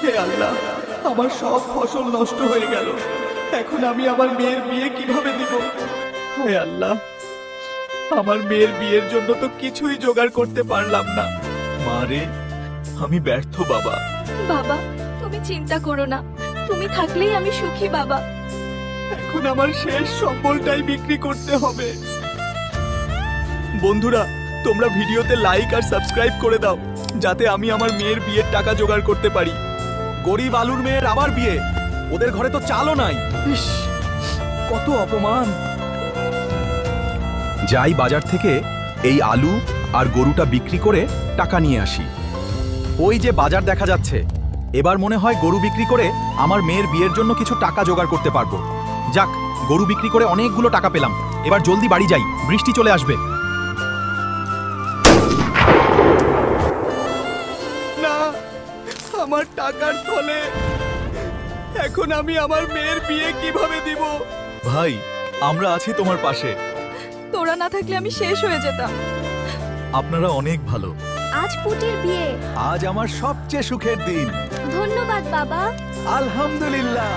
হে আল্লাহ, আমার সব ফসল নষ্ট হয়ে গেল। এখন আমি আমার মেয়ের বিয়ে কিভাবে দিব? হে আল্লাহ, আমার মেয়ের বিয়ের জন্য তো কিছুই জোগাড় করতে পারলাম না। মা রে, আমি ব্যর্থ বাবা। বাবা, তুমি চিন্তা করো না, তুমি থাকলেই আমি সুখী বাবা। এখন আমার শেষ সম্বলটাই বিক্রি করতে হবে। বন্ধুরা, তোমরা ভিডিওতে লাইক আর সাবস্ক্রাইব করে দাও, যাতে আমি আমার মেয়ের বিয়ের টাকা জোগাড় করতে পারি। গরিব আলুর মেয়ের আবার বিয়ে, ওদের ঘরে তো চালও নাই। ইস, কত অপমান। যাই বাজার থেকে এই আলু আর গরুটা বিক্রি করে টাকা নিয়ে আসি। ওই যে বাজার দেখা যাচ্ছে, এবার মনে হয় গরু বিক্রি করে আমার মেয়ের বিয়ের জন্য কিছু টাকা জোগাড় করতে পারবো। যাক, গরু বিক্রি করে অনেকগুলো টাকা পেলাম। এবার জলদি বাড়ি যাই, বৃষ্টি চলে আসবে। না, আমার টাকার থলে। এখন আমি আমার মেয়ের বিয়ে কিভাবে দিব? ভাই, আমরা আছি তোমার পাশে। তোরা না থাকলে আমি শেষ হয়ে যেতাম। আপনারা অনেক ভালো। আজ পুটির বিয়ে। আজ আমার সবচেয়ে সুখের দিন। ধন্যবাদ বাবা। আলহামদুলিল্লাহ।